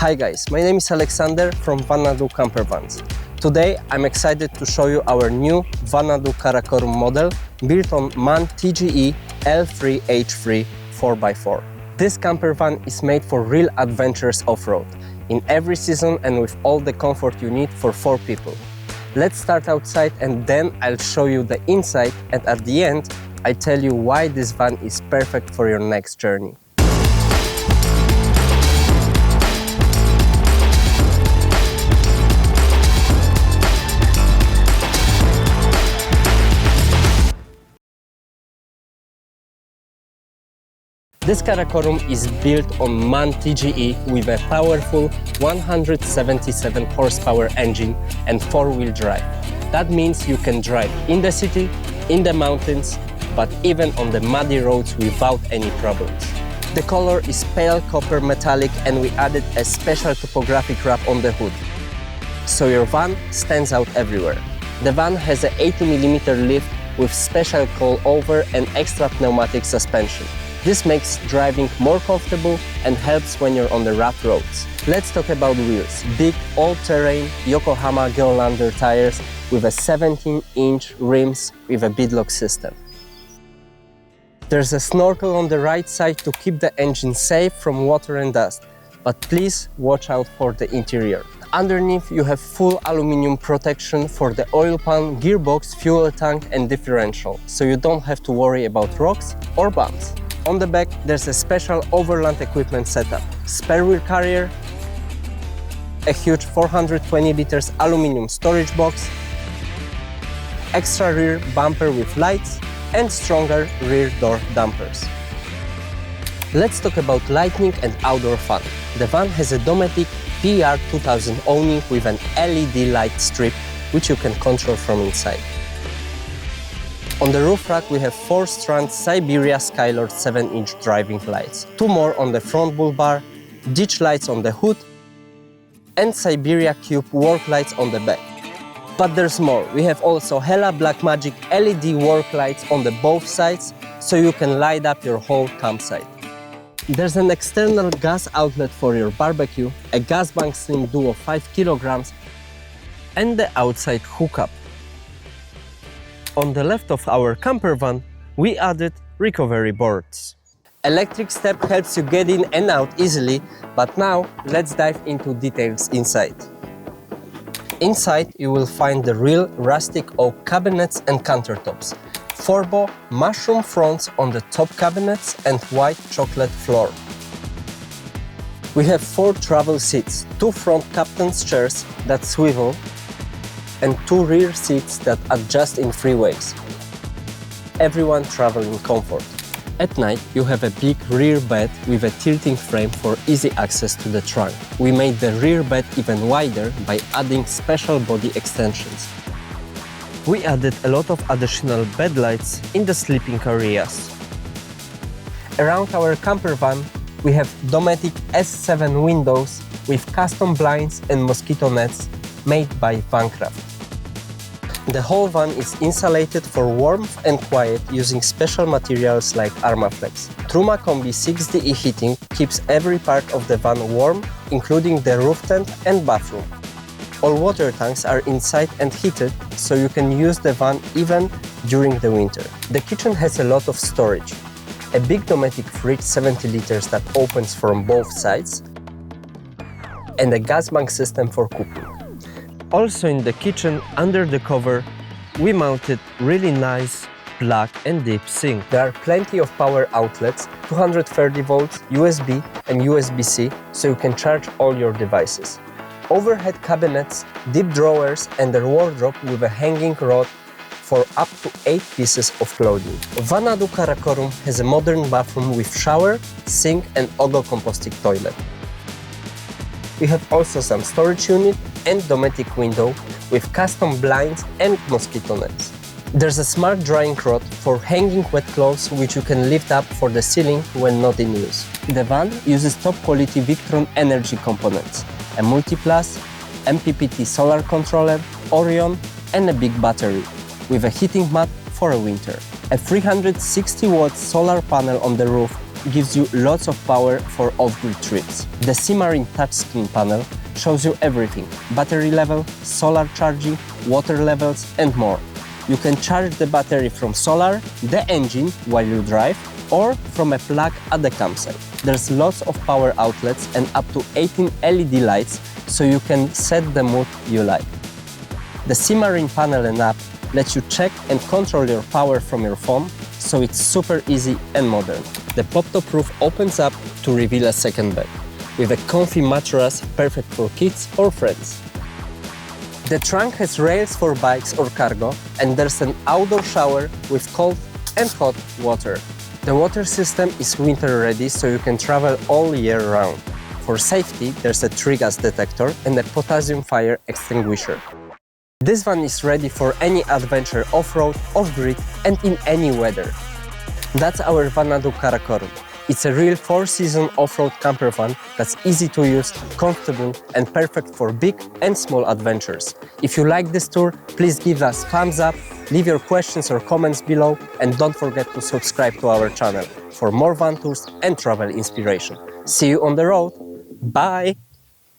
Hi guys, my name is Alexander from Vannado Campervans. Today I'm excited to show you our new Vannado Karakorum model built on MAN TGE L3H3 4x4. This campervan is made for real adventures off-road, in every season and with all the comfort you need for 4 people. Let's start outside and then I'll show you the inside, and at the end I tell you why this van is perfect for your next journey. This Karakorum is built on MAN TGE with a powerful 177 horsepower engine and 4-wheel drive. That means you can drive in the city, in the mountains, but even on the muddy roads without any problems. The color is pale copper metallic and we added a special topographic wrap on the hood, so your van stands out everywhere. The van has an 80mm lift with special coilover and extra pneumatic suspension. This makes driving more comfortable and helps when you're on the rough roads. Let's talk about wheels. Big all-terrain Yokohama Geolander tires with a 17-inch rims with a beadlock system. There's a snorkel on the right side to keep the engine safe from water and dust, but please watch out for the interior. Underneath you have full aluminum protection for the oil pan, gearbox, fuel tank and differential, so you don't have to worry about rocks or bumps. On the back, there's a special overland equipment setup, spare wheel carrier, a huge 420 liters aluminum storage box, extra rear bumper with lights, and stronger rear door dampers. Let's talk about lighting and outdoor fun. The van has a Dometic PR 2000 awning with an LED light strip, which you can control from inside. On the roof rack we have 4-strand Siberia Skylord 7-inch driving lights, 2 more on the front bull bar, ditch lights on the hood, and Siberia Cube work lights on the back. But there's more. We have also Hella Blackmagic LED work lights on the both sides, so you can light up your whole campsite. There's an external gas outlet for your barbecue, a gas bank slim duo 5 kg, and the outside hookup. On the left of our camper van, we added recovery boards. Electric step helps you get in and out easily, but now let's dive into details inside. Inside you will find the real rustic oak cabinets and countertops, Forbo mushroom fronts on the top cabinets and white chocolate floor. We have 4 travel seats, 2 front captain's chairs that swivel, and 2 rear seats that adjust in 3 ways. Everyone travels in comfort. At night, you have a big rear bed with a tilting frame for easy access to the trunk. We made the rear bed even wider by adding special body extensions. We added a lot of additional bed lights in the sleeping areas. Around our camper van, we have Dometic S7 windows with custom blinds and mosquito nets made by Vancraft. The whole van is insulated for warmth and quiet using special materials like Armaflex. Truma Combi 6DE heating keeps every part of the van warm, including the roof tent and bathroom. All water tanks are inside and heated, so you can use the van even during the winter. The kitchen has a lot of storage. A big Dometic fridge 70 liters that opens from both sides, and a gas bank system for cooking. Also in the kitchen, under the cover, we mounted really nice black and deep sink. There are plenty of power outlets, 230 volts, USB and USB-C, so you can charge all your devices. Overhead cabinets, deep drawers and a wardrobe with a hanging rod for up to 8 pieces of clothing. Vannado Karakorum has a modern bathroom with shower, sink and Ogo composting toilet. We have also some storage unit and Dometic window with custom blinds and mosquito nets. There's a smart drying rod for hanging wet clothes which you can lift up for the ceiling when not in use. The van uses top quality Victron energy components, a Multiplus, MPPT solar controller, Orion and a big battery with a heating mat for a winter. A 360 watt solar panel on the roof gives you lots of power for off-grid trips. The Sea-Marine touchscreen panel shows you everything: battery level, solar charging, water levels and more. You can charge the battery from solar, the engine while you drive, or from a plug at the campsite. There's lots of power outlets and up to 18 LED lights, so you can set the mood you like. The Sea-Marine panel and app lets you check and control your power from your phone, so it's super easy and modern. The pop-top roof opens up to reveal a second bed, with a comfy mattress perfect for kids or friends. The trunk has rails for bikes or cargo, and there's an outdoor shower with cold and hot water. The water system is winter ready, so you can travel all year round. For safety, there's a tree gas detector and a potassium fire extinguisher. This van is ready for any adventure off-road, off-grid and in any weather. That's our Vannado Karakorum. It's a real 4-season off-road camper van that's easy to use, comfortable and perfect for big and small adventures. If you like this tour, please give us thumbs up, leave your questions or comments below, and don't forget to subscribe to our channel for more van tours and travel inspiration. See you on the road! Bye!